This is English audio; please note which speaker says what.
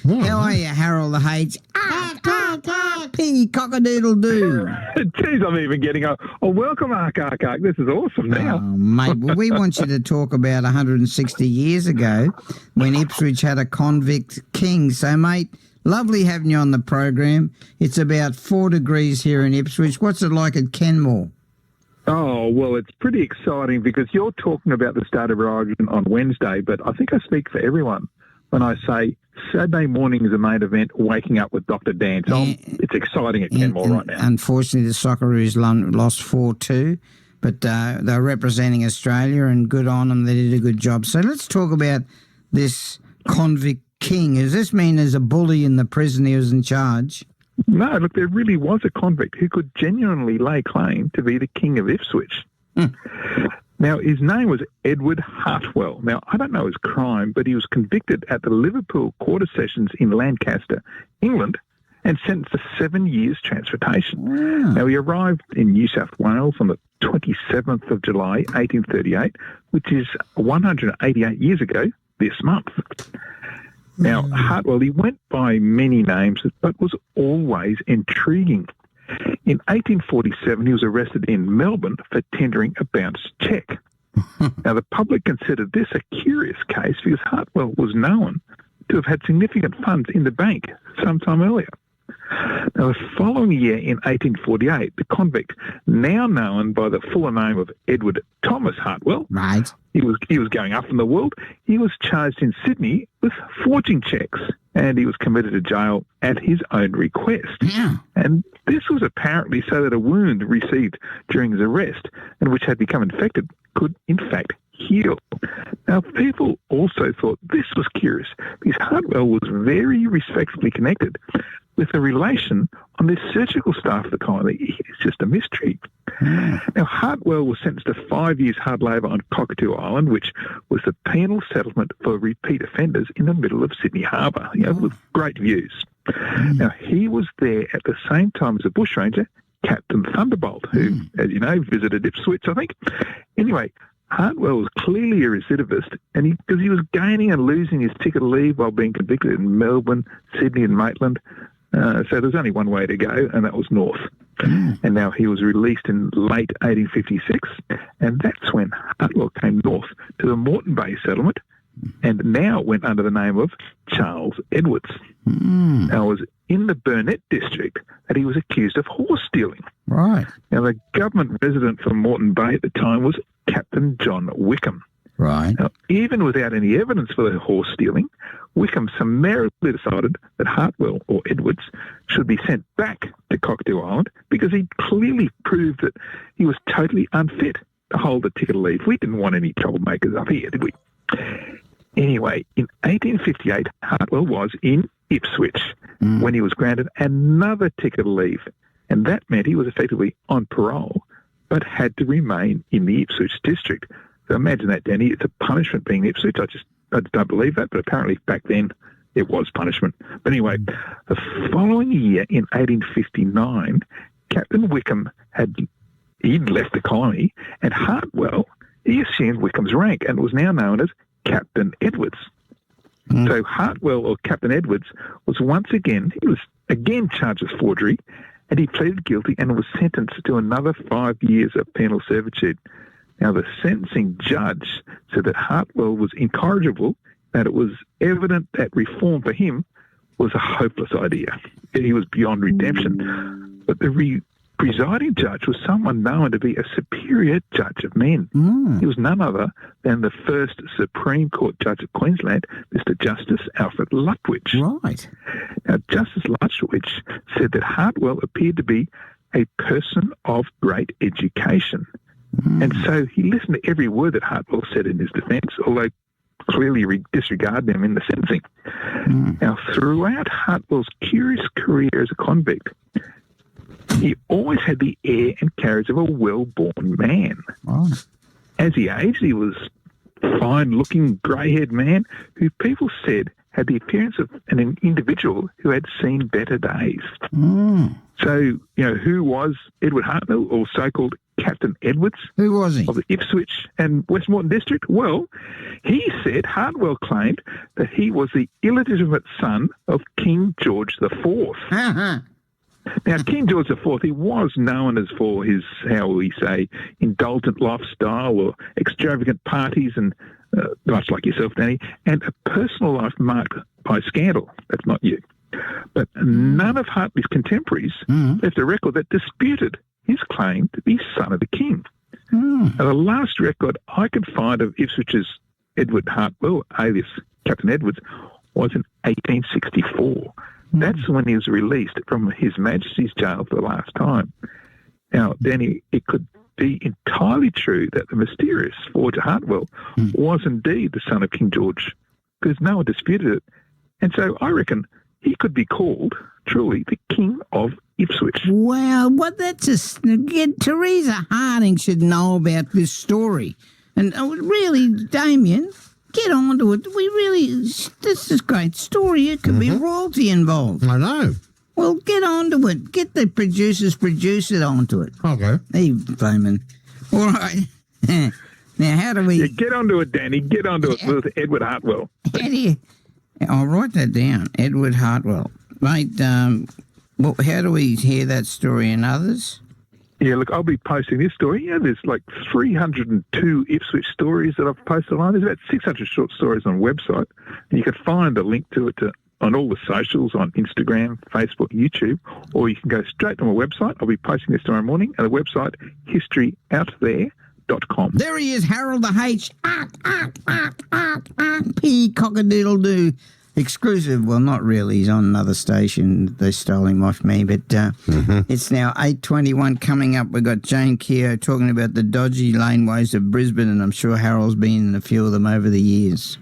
Speaker 1: How are you, Harold the H? Piggy cock-a-doodle-doo.
Speaker 2: Geez, I'm even getting a welcome, Ark. This is awesome now.
Speaker 1: Oh, mate, well, we want you to talk about 160 years ago when Ipswich had a convict king. So, mate, lovely having you on the program. It's about 4 degrees here in Ipswich. What's it like at Kenmore?
Speaker 2: Oh, well, it's pretty exciting because you're talking about the start of our argument on Wednesday, but I think I speak for everyone when I say Saturday morning is a main event, waking up with Dr. Dan. So it's exciting at Kenmore right now.
Speaker 1: Unfortunately, the Socceroos lost 4-2, but they're representing Australia, and good on them. They did a good job. So let's talk about this convict king. Does this mean there's a bully in the prison who was in charge?
Speaker 2: No, look, there really was a convict who could genuinely lay claim to be the King of Ipswich. Now, his name was Edward Hartwell. Now, I don't know his crime, but he was convicted at the Liverpool Quarter Sessions in Lancaster, England, and sentenced to 7 years transportation.
Speaker 1: Wow.
Speaker 2: Now, he arrived in New South Wales on the 27th of July, 1838, which is 188 years ago this month. Now, Hartwell, he went by many names, but was always intriguing. In 1847, he was arrested in Melbourne for tendering a bounced cheque. Now, the public considered this a curious case because Hartwell was known to have had significant funds in the bank sometime earlier. Now, the following year, in 1848, the convict, now known by the fuller name of Edward Thomas Hartwell,
Speaker 1: Right.
Speaker 2: he was going up in the world. He was charged in Sydney with forging cheques, and he was committed to jail at his own request.
Speaker 1: Yeah.
Speaker 2: And this was apparently so that a wound received during his arrest, and which had become infected, could in fact heal. Now, people also thought this was curious because Hartwell was very respectfully connected with a relation on the surgical staff of the colony. It's just a mystery. Now, Hartwell was sentenced to 5 years hard labour on Cockatoo Island, which was the penal settlement for repeat offenders in the middle of Sydney Harbour, with great views. Now, he was there at the same time as a bushranger, Captain Thunderbolt, who, as you know, visited Ipswich, I think. Anyway, Hartwell was clearly a recidivist, and because he was gaining and losing his ticket of leave while being convicted in Melbourne, Sydney and Maitland. So there's only one way to go, and that was north. And now he was released in late 1856, and that's when Hartwell came north to the Moreton Bay settlement, and now went under the name of Charles Edwards. Now, it was in the Burnett district that he was accused of horse stealing.
Speaker 1: Right.
Speaker 2: Now, the government resident for Moreton Bay at the time was Captain John Wickham.
Speaker 1: Right.
Speaker 2: Now, even without any evidence for the horse stealing, Wickham summarily decided that Hartwell, or Edwards, should be sent back to Cockatoo Island because he clearly proved that he was totally unfit to hold the ticket of leave. We didn't want any troublemakers up here, did we? Anyway, in 1858, Hartwell was in Ipswich when he was granted another ticket of leave, and that meant he was effectively on parole but had to remain in the Ipswich district. So imagine that, Danny. It's a punishment being in Ipswich. I just don't believe that, but apparently back then it was punishment. But anyway, the following year, in 1859, Captain Wickham he'd left the colony, and Hartwell, he assumed Wickham's rank and was now known as Captain Edwards. So Hartwell, or Captain Edwards, was again charged with forgery, and he pleaded guilty and was sentenced to another 5 years of penal servitude. Now, the sentencing judge said that Hartwell was incorrigible, that it was evident that reform for him was a hopeless idea. He was beyond redemption. But the presiding judge was someone known to be a superior judge of men. He was none other than the first Supreme Court judge of Queensland, Mr. Justice Alfred Lutwidge.
Speaker 1: Right.
Speaker 2: Now, Justice Lutwidge said that Hartwell appeared to be a person of great education. And so he listened to every word that Hartwell said in his defence, although clearly disregarded him in the sentencing. Now, throughout Hartwell's curious career as a convict, he always had the air and carriage of a well-born man.
Speaker 1: Right.
Speaker 2: As he aged, he was a fine-looking, grey-haired man who people said had the appearance of an individual who had seen better days. So, who was Edward Hartnell, or so-called Captain Edwards?
Speaker 1: Who was he?
Speaker 2: Of the Ipswich and Westmoreland district? Well, he said, Hartwell claimed that he was the illegitimate son of King George IV. Now, King George IV, he was known as for his, how we say, indulgent lifestyle or extravagant parties and, much like yourself, Danny, and a personal life marked by scandal. That's not you. But none of Hartley's contemporaries left a record that disputed his claim to be son of the king. Now, the last record I could find of Ipswich's Edward Hartwell, alias Captain Edwards, was in 1864. That's when he was released from His Majesty's jail for the last time. Now, Danny, it could be entirely true that the mysterious forger Hartwell was indeed the son of King George, because no one disputed it. And so I reckon he could be called, truly, the King of Ipswich.
Speaker 1: Wow, what that's Teresa Harding should know about this story. And really, Damien, get on to it. This is a great story. It could be royalty involved.
Speaker 3: I know.
Speaker 1: Well, get on to it. Get the producers produce it onto it.
Speaker 3: Okay.
Speaker 1: Hey, Bowman. All right. Now, how do we...
Speaker 2: Yeah, get onto it, Danny. Get onto it with Edward Hartwell.
Speaker 1: How do you... I'll write that down. Edward Hartwell. Mate, how do we hear that story and others?
Speaker 2: Yeah, look, I'll be posting this story. Yeah, there's like 302 Ipswich stories that I've posted online. There's about 600 short stories on the website. And you can find a link to it on all the socials, on Instagram, Facebook, YouTube, or you can go straight to my website. I'll be posting this tomorrow morning at the website historyoutThere.com.
Speaker 1: There he is, Harold the H. P. Cock-a-doodle-doo. Exclusive. Well, not really. He's on another station. They stole him off me. But it's now 8:21 coming up. We've got Jane Keogh talking about the dodgy laneways of Brisbane, and I'm sure Harold's been in a few of them over the years.